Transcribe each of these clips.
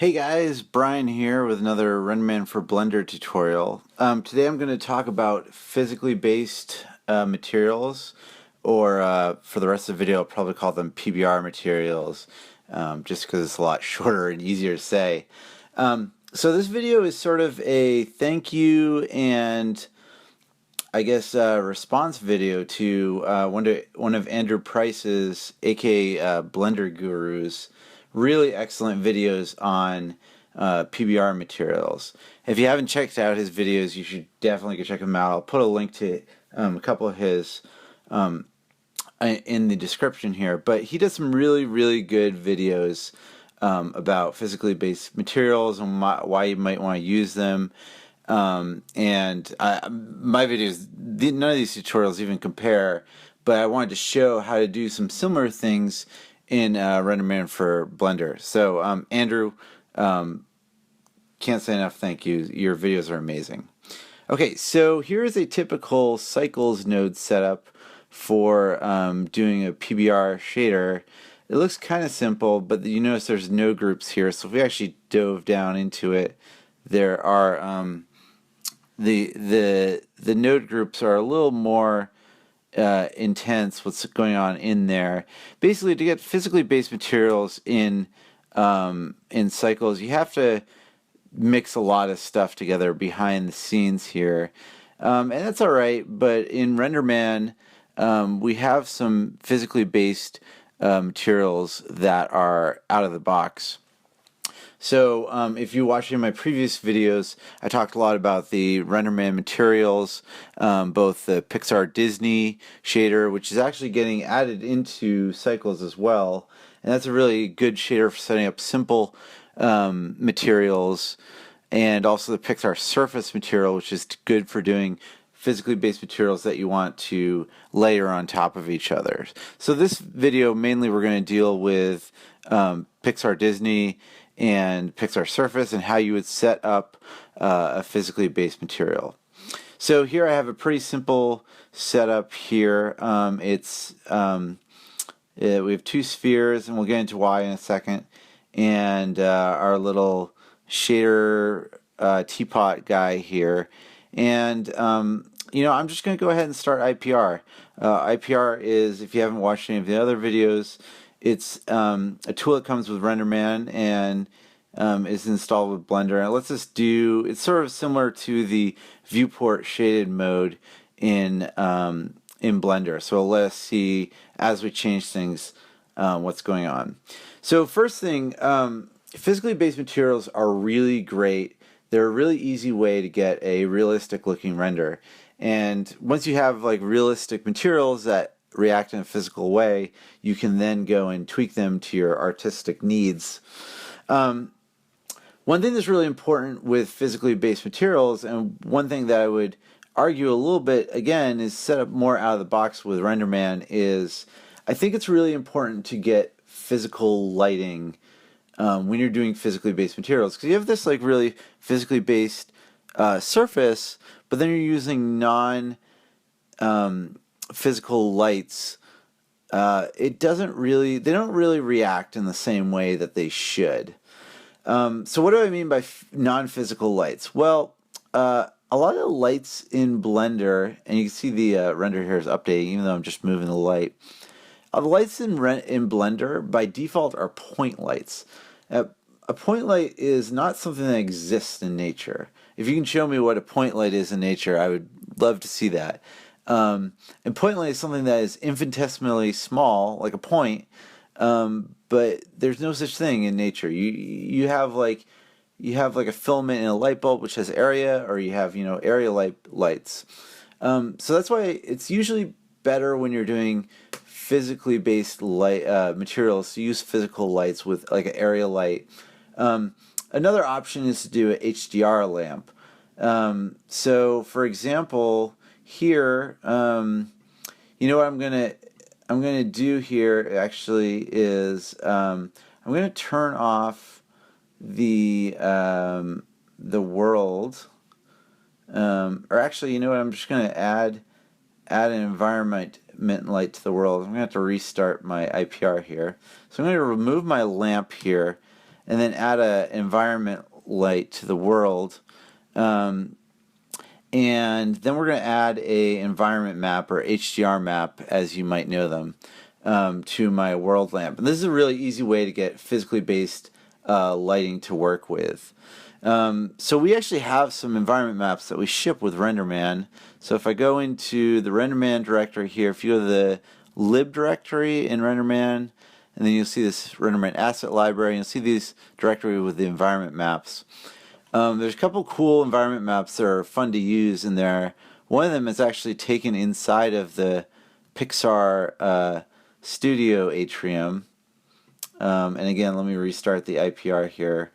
Hey guys, Brian here with another RenderMan for Blender tutorial. Today I'm going to talk about physically based materials, or for the rest of the video I'll probably call them PBR materials, just because it's a lot shorter and easier to say. So this video is sort of a thank you and I guess response video to one of Andrew Price's, aka Blender Guru's, really excellent videos on PBR materials. If you haven't checked out his videos, you should definitely go check them out. I'll put a link to a couple of his in the description here. But he does some really good videos about physically based materials and why you might want to use them. My videos, none of these tutorials even compare, but I wanted to show how to do some similar things in RenderMan for Blender. So Andrew, can't say enough thank you. Your videos are amazing. Okay, so here's a typical cycles node setup for doing a PBR shader. It looks kind of simple, but you notice there's node groups here. So if we actually dove down into it, there are the node groups are a little more intense. What's going on in there? Basically, to get physically based materials in cycles, you have to mix a lot of stuff together behind the scenes here, and that's all right. But in RenderMan, we have some physically based materials that are out of the box. So if you watched any of my previous videos, I talked a lot about the RenderMan materials, both the Pixar Disney shader, which is actually getting added into cycles as well, and that's a really good shader for setting up simple materials, and also the Pixar Surface material, which is good for doing physically based materials that you want to layer on top of each other. So this video, mainly we're going to deal with Pixar Disney and Pixar Surface and how you would set up a physically based material. So here I have a pretty simple setup here. We have two spheres, and we'll get into why in a second, and our little shader teapot guy here. And I'm just going to go ahead and start IPR. IPR is, if you haven't watched any of the other videos, it's a tool that comes with RenderMan and is installed with Blender. And it lets us do, it's sort of similar to the viewport shaded mode in Blender. So it'll let us see, as we change things, what's going on. So first thing, physically based materials are really great. They're a really easy way to get a realistic looking render. And once you have like realistic materials that react in a physical way, you can then go and tweak them to your artistic needs. One thing that's really important with physically based materials, and one thing that I would argue a little bit again is set up more out of the box with RenderMan, is I think it's really important to get physical lighting when you're doing physically based materials, because you have this like really physically based surface, but then you're using non physical lights. They don't really react in the same way that they should. So what do I mean by non-physical lights? Well, a lot of the lights in Blender, and you can see the render here is updating even though I'm just moving the light. The lights in Blender by default are point lights. A point light is not something that exists in nature. If you can show me what a point light is in nature, I would love to see that. And point light is something that is infinitesimally small, like a point, but there's no such thing in nature. You have like a filament in a light bulb which has area, or you have area lights. So that's why it's usually better when you're doing physically based light materials to use physical lights with like an area light. Another option is to do a HDR lamp. So for example, here, what I'm gonna do here actually is I'm gonna turn off the world, or actually, I'm just gonna add an environment light to the world. I'm gonna have to restart my IPR here. So I'm gonna remove my lamp here, and then add an environment light to the world. And then we're going to add a environment map, or HDR map as you might know them, to my world lamp. And this is a really easy way to get physically based lighting to work with. So we actually have some environment maps that we ship with RenderMan. So if I go into the RenderMan directory here, if you go to the lib directory in RenderMan, and then you'll see this RenderMan asset library, and you'll see these directory with the environment maps. There's a couple cool environment maps that are fun to use in there. One of them is actually taken inside of the Pixar Studio atrium. And again, let me restart the IPR here.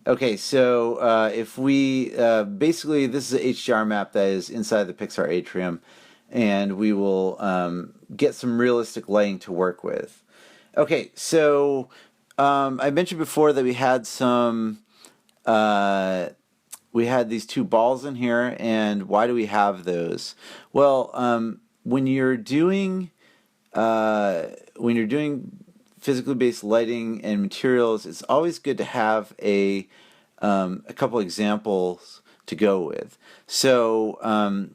Okay, so if we basically, this is an HDR map that is inside the Pixar atrium, and we will get some realistic lighting to work with. Okay, so I mentioned before that we had some, we had these two balls in here, and why do we have those? Well, when you're doing physically based lighting and materials, it's always good to have a couple examples to go with. So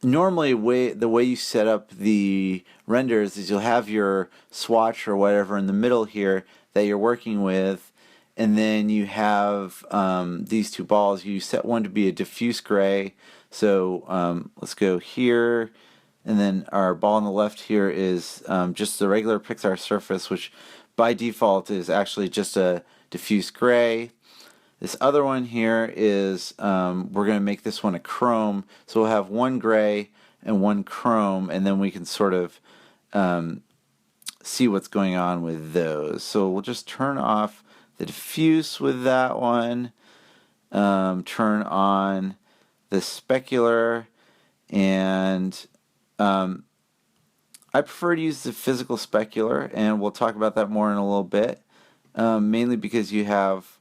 normally the way you set up the renders is you'll have your swatch or whatever in the middle here that you're working with, and then you have these two balls. You set one to be a diffuse gray, so let's go here, and then our ball on the left here is just the regular Pixar surface, which by default is actually just a diffuse gray. This other one here is, we're going to make this one a chrome, so we'll have one gray and one chrome, and then we can sort of see what's going on with those. So we'll just turn off the diffuse with that one, turn on the specular, and I prefer to use the physical specular, and we'll talk about that more in a little bit, mainly because you have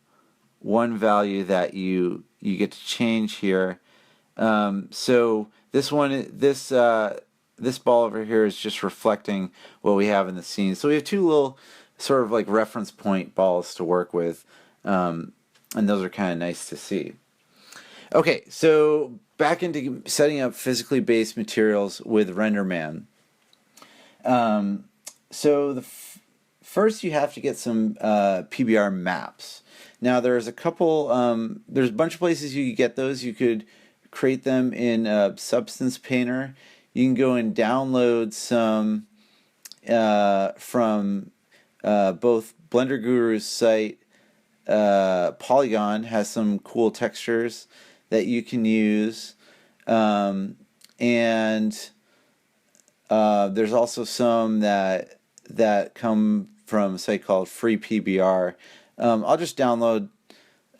one value that you get to change here. So this one, this ball over here is just reflecting what we have in the scene. So we have two little sort of like reference point balls to work with, and those are kind of nice to see. Okay, so back into setting up physically based materials with RenderMan. So first you have to get some PBR maps. Now there's a couple, there's a bunch of places you could get those. You could create them in Substance Painter. You can go and download some from both Blender Guru's site. Polygon has some cool textures that you can use, and there's also some that come from a site called Free PBR. I'll just download.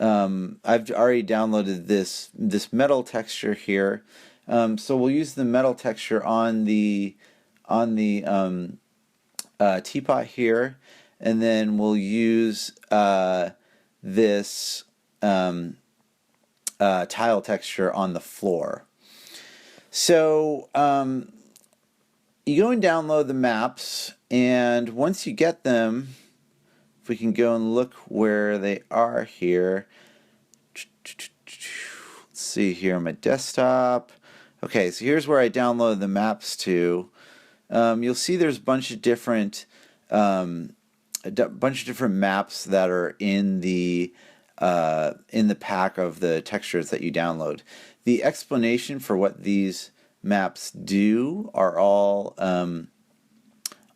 I've already downloaded this metal texture here, so we'll use the metal texture on the teapot here, and then we'll use this tile texture on the floor. So you go and download the maps, and once you get them, if we can go and look where they are here. Let's see here on my desktop. Okay, so here's where I downloaded the maps to. You'll see there's a bunch of different maps that are in the pack of the textures that you download. The explanation for what these maps do are all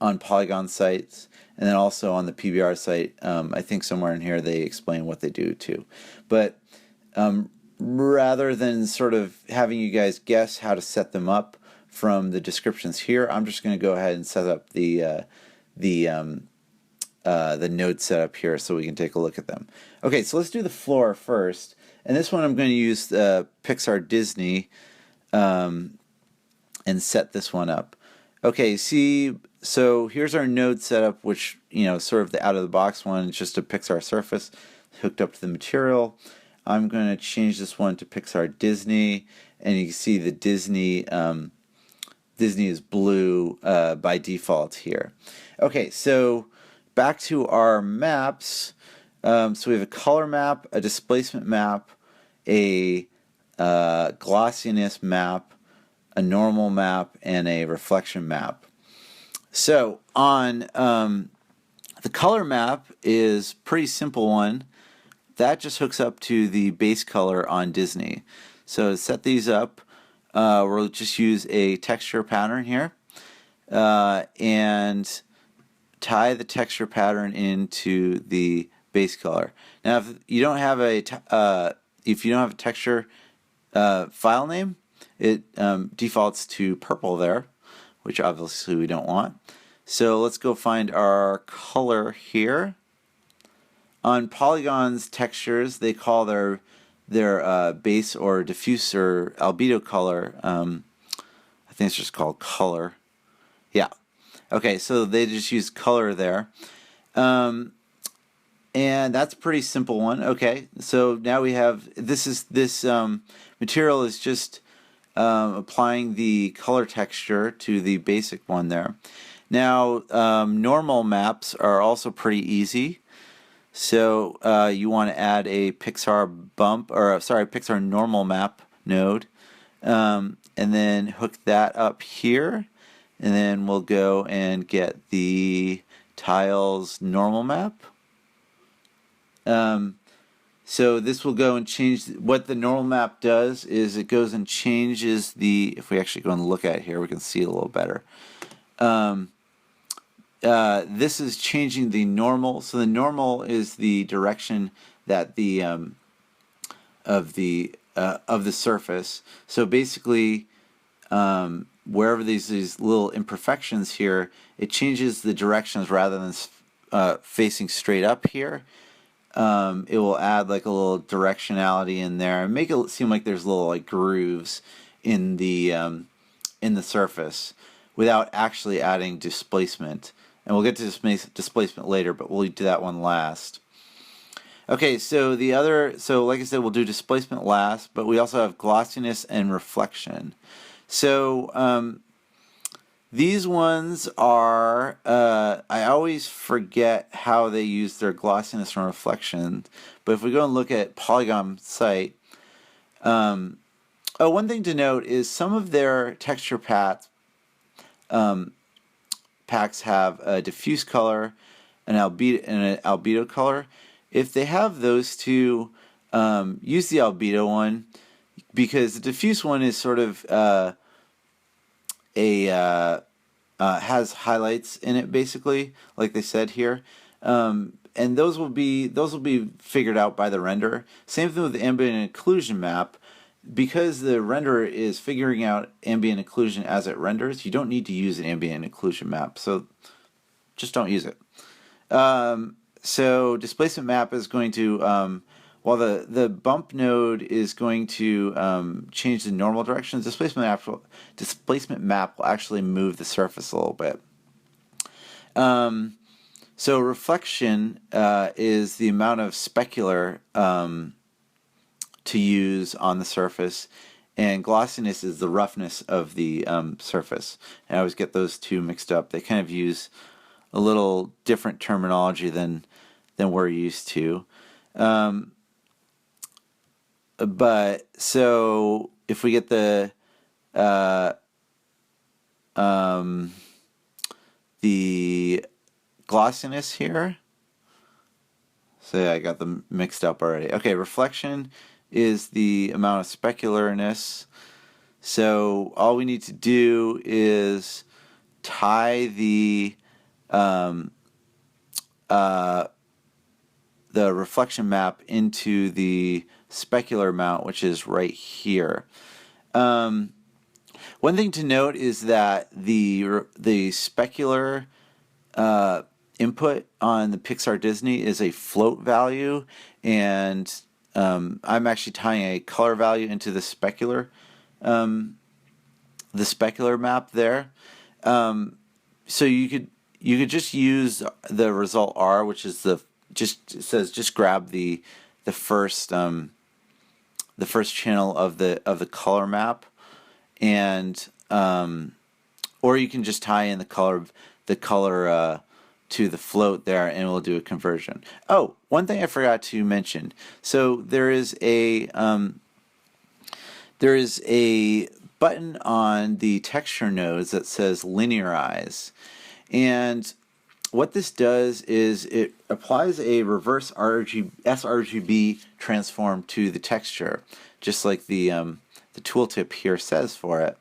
on Polygon sites, and then also on the PBR site. I think somewhere in here they explain what they do too. But rather than sort of having you guys guess how to set them up from the descriptions here, I'm just going to go ahead and set up the node setup here so we can take a look at them. Okay, so let's do the floor first. And this one I'm going to use Pixar Disney and set this one up. Okay, see, so here's our node setup, which, you know, sort of the out-of-the-box one. It's just a Pixar surface hooked up to the material. I'm going to change this one to Pixar Disney, and you can see the Disney is blue by default here. Okay, so back to our maps. So we have a color map, a displacement map, a glossiness map, a normal map, and a reflection map. So on the color map is a pretty simple one. That just hooks up to the base color on Disney. So to set these up, we'll just use a texture pattern here and tie the texture pattern into the base color. Now, if you don't have a texture file name, it defaults to purple there, which obviously we don't want. So let's go find our color here. On polygons textures, they call their base or diffuse or albedo color. I think it's just called color. Yeah. Okay, so they just use color there. And that's a pretty simple one. Okay, so now we have this material is just applying the color texture to the basic one there. Now, normal maps are also pretty easy. So you want to add a Pixar Pixar normal map node, and then hook that up here, and then we'll go and get the tiles normal map. So this will go and change what the normal map does is it goes and changes the, if we actually go and look at it here, we can see it a little better. This is changing the normal. So the normal is the direction that the of the surface. So basically, wherever these little imperfections here, it changes the directions rather than facing straight up here. It will add like a little directionality in there and make it seem like there's little like grooves in the surface without actually adding displacement. And we'll get to displacement later, but we'll do that one last. Okay, so like I said, we'll do displacement last, but we also have glossiness and reflection. So these ones are, I always forget how they use their glossiness and reflection, but if we go and look at Polygon site, one thing to note is some of their texture packs have a diffuse color, an albedo color. If they have those two, use the albedo one because the diffuse one is sort of has highlights in it basically, like they said here, and those will be figured out by the renderer. Same thing with the ambient occlusion map. Because the renderer is figuring out ambient occlusion as it renders, you don't need to use an ambient occlusion map, so just don't use it. So displacement map is going to, while the bump node is going to change the normal direction, displacement map will actually move the surface a little bit. So reflection is the amount of specular to use on the surface, and glossiness is the roughness of the surface. And I always get those two mixed up. They kind of use a little different terminology than we're used to. But so if we get the glossiness here, so I got them mixed up already. Okay, reflection is the amount of specularness. So all we need to do is tie the reflection map into the specular amount, which is right here. One thing to note is that the specular input on the Pixar Disney is a float value, and I'm actually tying a color value into the specular map there. So you could just use the result R, which is it says just grab the first channel of the color map, and or you can just tie in the color to the float there, and we'll do a conversion. Oh, one thing I forgot to mention. So there is a button on the texture nodes that says Linearize, and what this does is it applies a reverse sRGB transform to the texture, just like the tooltip here says for it.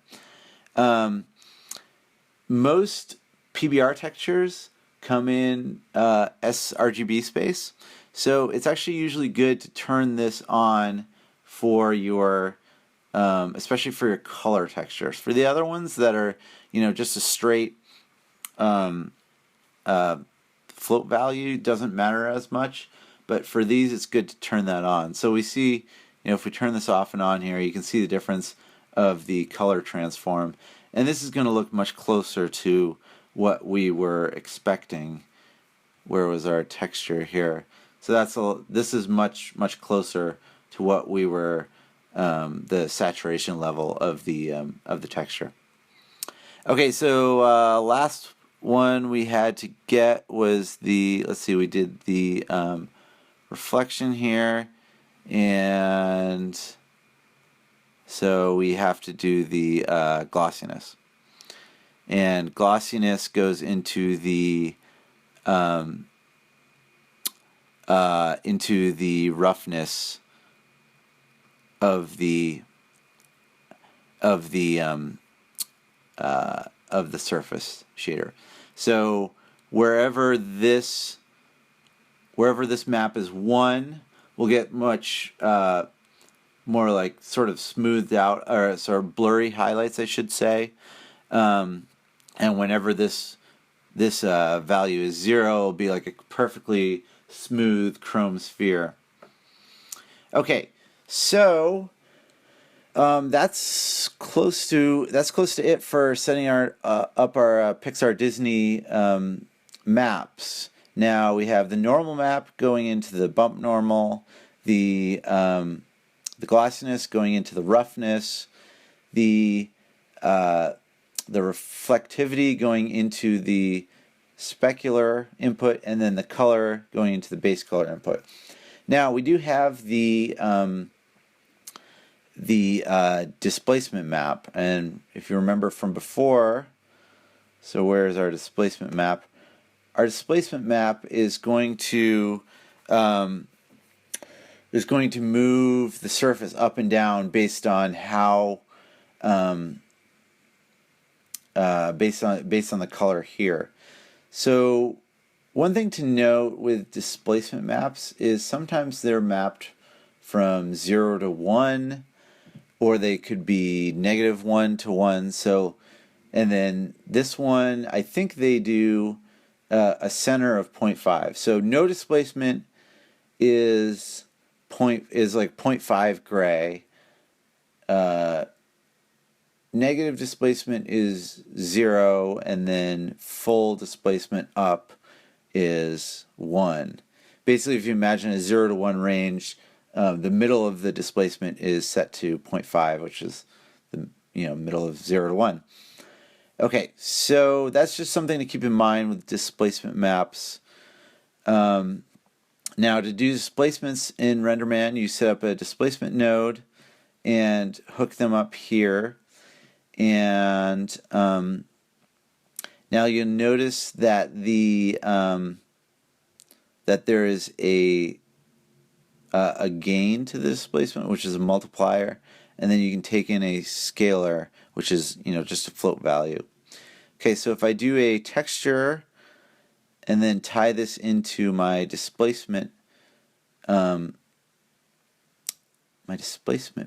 Most PBR textures come in sRGB space, so it's actually usually good to turn this on for your, especially for your color textures. For the other ones that are, just a straight float value, doesn't matter as much, but for these it's good to turn that on. So we see, if we turn this off and on here, you can see the difference of the color transform, and this is going to look much closer to what we were expecting. Where was our texture here? So this is much closer to what we were, the saturation level of the texture. Okay, so last one we had to get was the, let's see, we did the reflection here, and so we have to do the glossiness, and glossiness goes into the roughness of the surface shader. So wherever this map is 1, we'll get much more like sort of smoothed out, or sort of blurry highlights, I should say. And whenever this value is 0, it'll be like a perfectly smooth chrome sphere. Okay, so that's close to it for setting up our Pixar Disney maps. Now we have the normal map going into the bump normal, the glossiness going into the roughness, the reflectivity going into the specular input, and then the color going into the base color input. Now we do have the displacement map, and if you remember from before, so where's our displacement map? Our displacement map is going to move the surface up and down based on how based on the color here. So one thing to note with displacement maps is sometimes they're mapped from 0 to 1, or they could be -1 to 1. So, and then this one, I think they do a center of 0.5. So no displacement is like 0.5 gray. Negative displacement is 0, and then full displacement up is 1. Basically, if you imagine a 0 to 1 range, the middle of the displacement is set to 0.5, which is the middle of 0 to 1. Okay, so that's just something to keep in mind with displacement maps. Now, to do displacements in RenderMan, you set up a displacement node and hook them up here. And now you'll notice that that there is a gain to the displacement, which is a multiplier, and then you can take in a scalar, which is just a float value. Okay, so if I do a texture and then tie this into my displacement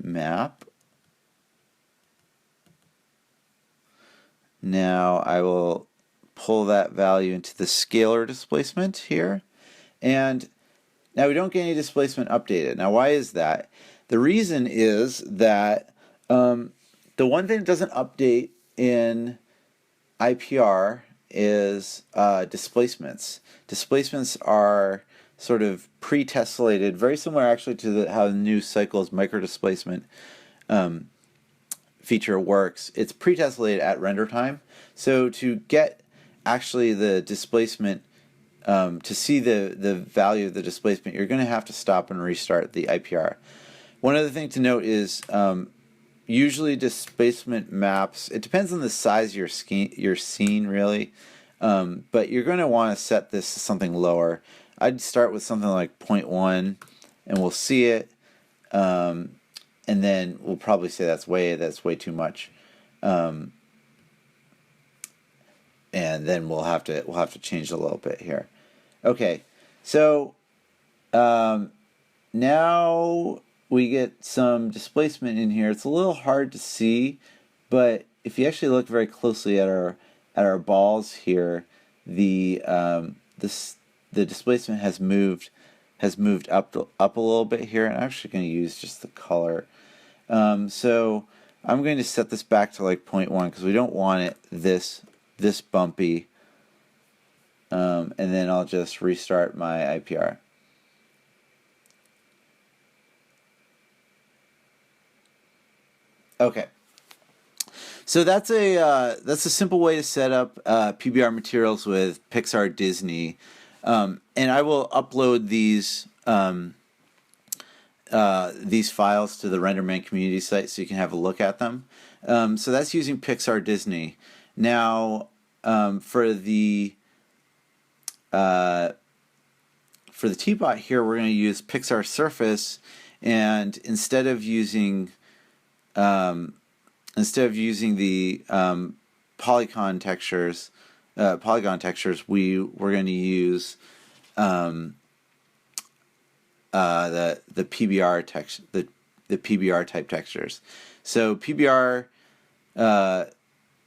map. Now I will pull that value into the scalar displacement here, and now we don't get any displacement updated. Now why is that? The reason is that the one thing that doesn't update in IPR is displacements. Displacements are sort of pre-tessellated, very similar actually to how the new Cycles micro displacement feature works. It's pre-tessellated at render time. So to get actually the displacement to see the value of the displacement, you're going to have to stop and restart the IPR. One other thing to note is usually displacement maps, it depends on the size of your scene really, but you're going to want to set this to something lower. I'd start with something like 0.1 and we'll see it, and then we'll probably say that's way too much, and then we'll have to change a little bit here. Okay, so now we get some displacement in here. It's a little hard to see, but if you actually look very closely at our balls here, the displacement has moved up a little bit here. And I'm actually going to use just the color. So I'm going to set this back to like 0.1 because we don't want it this bumpy. And then I'll just restart my IPR. Okay, so that's a simple way to set up PBR materials with Pixar Disney, and I will upload these files to the RenderMan community site so you can have a look at them. So that's using Pixar Disney. Now for the teapot here, we're going to use Pixar Surface, and instead of using the polygon textures, we're going to use the PBR text, the PBR type textures. So PBR, a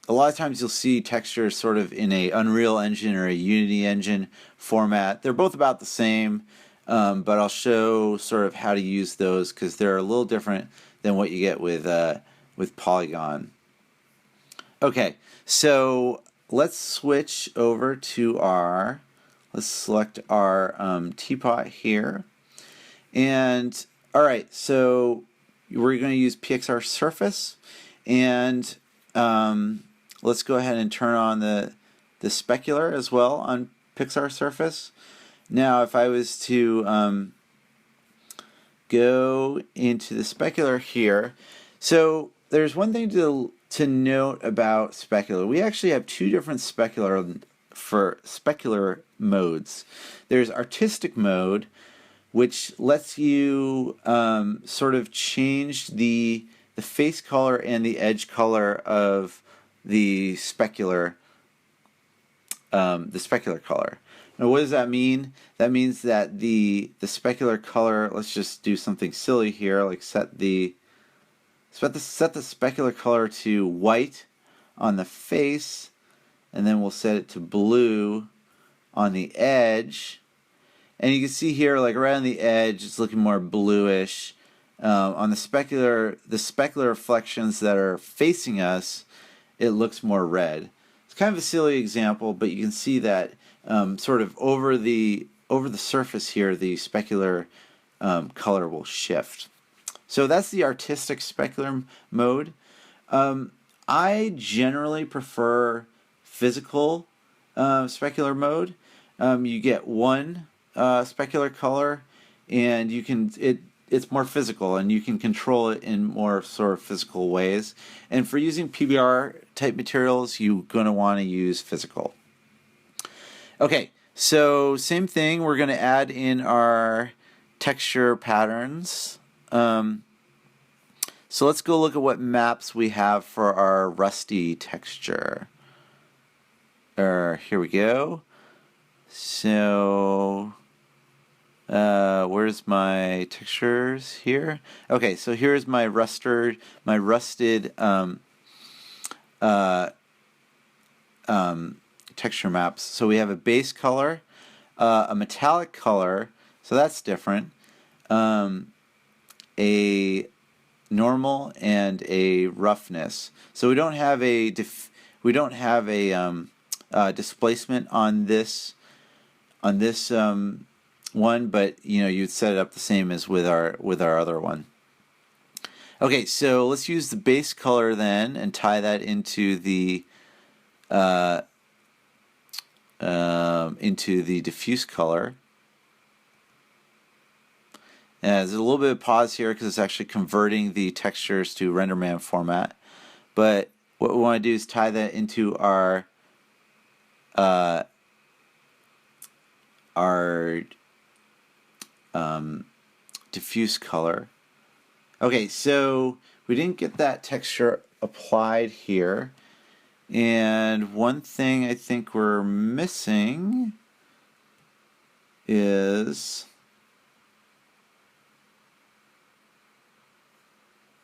lot of times you'll see textures sort of in a Unreal Engine or a Unity Engine format. They're both about the same, but I'll show sort of how to use those because they're a little different than what you get with Polygon. Okay, so let's switch over to let's select our teapot here. And all right, so we're going to use Pixar Surface, and let's go ahead and turn on the specular as well on Pixar Surface. Now if I was to go into the specular here, so there's one thing to note about specular. We actually have two different specular modes. There's artistic mode, which lets you sort of change the face color and the edge color of the specular color. Now, what does that mean? That means that the specular color. Let's just do something silly here, like set the specular color to white on the face, and then we'll set it to blue on the edge. And you can see here, like right on the edge, it's looking more bluish. On the specular reflections that are facing us, it looks more red. It's kind of a silly example, but you can see that sort of over the surface here, the specular color will shift. So that's the artistic specular mode. I generally prefer physical specular mode. You get one specular color, and it's more physical, and you can control it in more sort of physical ways. And for using PBR type materials, you're going to want to use physical. Okay, so same thing. We're going to add in our texture patterns. So let's go look at what maps we have for our rusty texture. Here we go. So where's my textures here? Okay, so here's my rusted texture maps. So we have a base color, a metallic color, so that's different, a normal, and a roughness. So we don't have a displacement on this one, but you'd set it up the same as with our other one. Okay, so let's use the base color then and tie that into the into the diffuse color. And there's a little bit of pause here because it's actually converting the textures to RenderMan format. But what we want to do is tie that into our diffuse color. Okay, so we didn't get that texture applied here. And one thing I think we're missing is...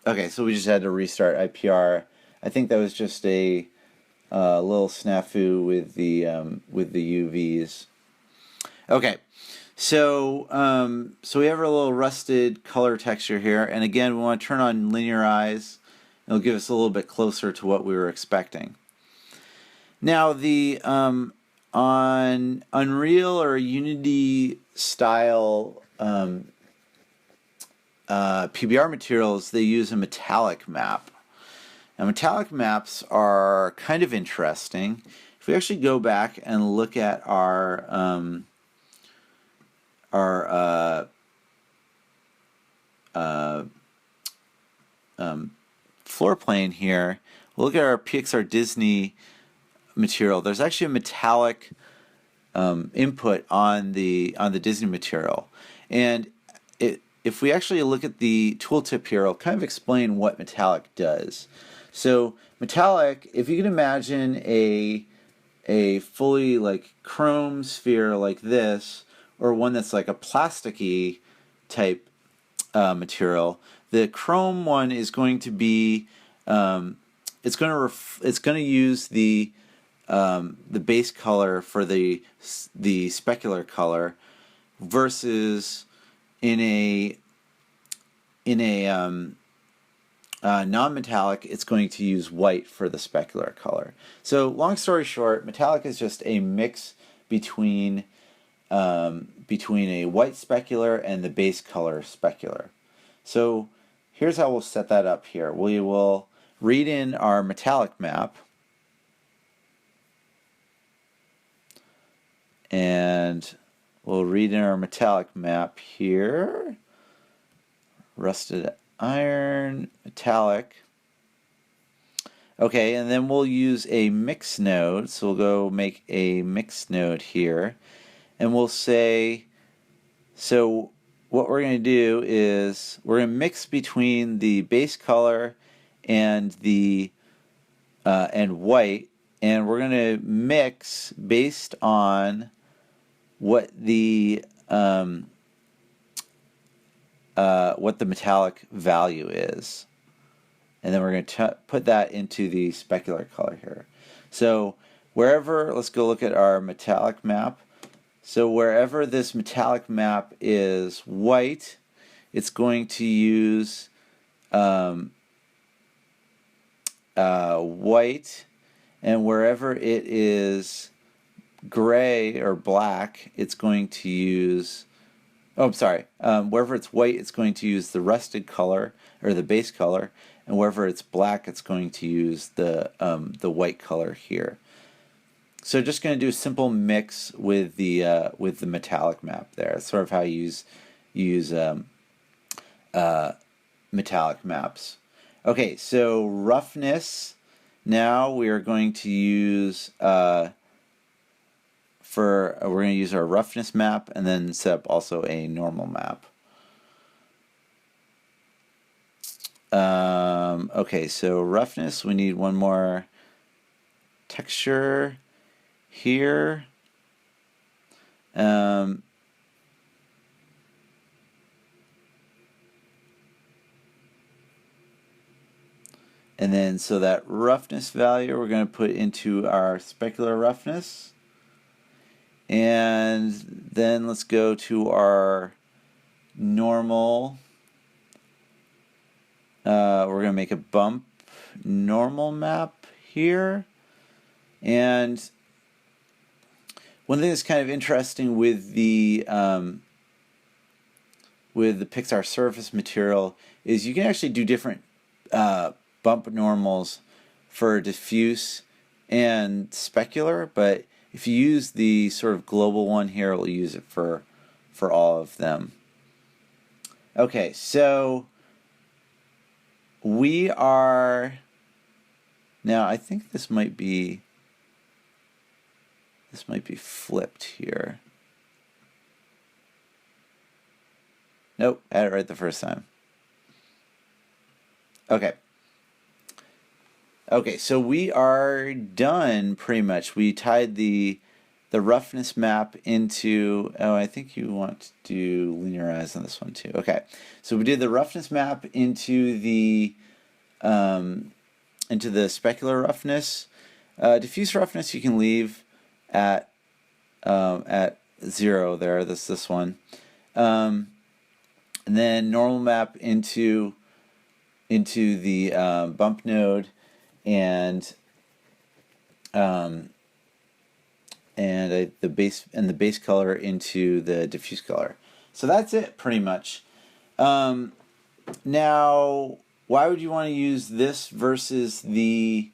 Okay, so we just had to restart IPR. I think that was just a little snafu with the UVs. Okay, so so we have a little rusted color texture here, and again we want to turn on Linearize. It'll give us a little bit closer to what we were expecting. Now the on Unreal or Unity style PBR materials, they use a metallic map. Now metallic maps are kind of interesting. If we actually go back and look at our floor plane here, we'll look at our PXR Disney material. There's actually a metallic input on the Disney material, and if we actually look at the tooltip here, I'll kind of explain what metallic does. So metallic, if you can imagine a fully like chrome sphere like this, or one that's like a plasticky type material, the chrome one is going to be it's going to use the base color for the specular color, versus in a non-metallic, it's going to use white for the specular color. So long story short, metallic is just a mix between a white specular and the base color specular. So here's how we'll set that up here. We will read in our metallic map, and we'll read in our metallic map here, rusted iron, metallic. Okay, and then we'll use a mix node. So we'll go make a mix node here, and we'll say, so what we're going to do is we're going to mix between the base color and the and white, and we're going to mix based on what the metallic value is, and then we're going to put that into the specular color here. So wherever, let's go look at our metallic map. So wherever this metallic map is white, it's going to use white, and wherever it is gray or black, it's going to use, wherever it's white, it's going to use the rusted color or the base color, and wherever it's black, it's going to use the white color here. So just going to do a simple mix with the metallic map there. That's sort of how you use metallic maps. Okay, so roughness. Now we are going to use we're going to use our roughness map, and then set up also a normal map. Okay, so roughness, we need one more texture here. And then so that roughness value we're going to put into our specular roughness. And then let's go to our normal. We're going to make a bump normal map here. And one thing that's kind of interesting with the Pixar surface material is you can actually do different bump normals for diffuse and specular, but if you use the sort of global one here, we'll use it for all of them. Okay, so we are now. I think this might be flipped here. Nope, I had it right the first time. Okay. Okay, so we are done pretty much. We tied the roughness map into, oh, I think you want to do linearize on this one too. Okay, so we did the roughness map into the specular roughness. Diffuse roughness you can leave at 0 there. This one, and then normal map into the bump node, and the base color into the diffuse color. So that's it pretty much. Now, why would you want to use this versus the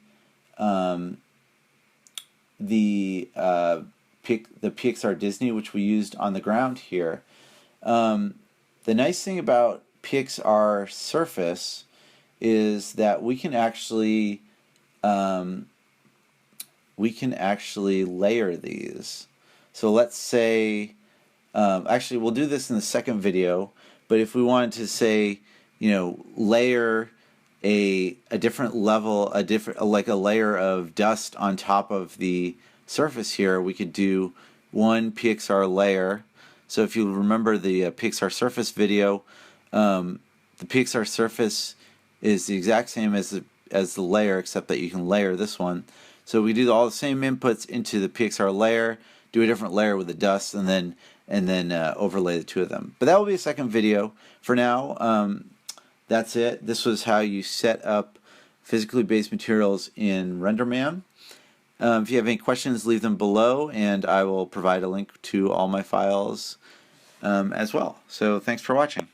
PXR Disney, which we used on the ground here? The nice thing about PXR surface is that we can actually layer these. So let's say, actually we'll do this in the second video, but if we wanted to say, layer a different level, like a layer of dust on top of the surface here, we could do one PXR layer. So if you remember the PXR surface video, the PXR surface is the exact same as the layer, except that you can layer this one. So we do all the same inputs into the PXR layer, do a different layer with the dust, and then overlay the two of them. But that will be a second video. For now, that's it. This was how you set up physically based materials in RenderMan. If you have any questions, leave them below, and I will provide a link to all my files as well. So thanks for watching.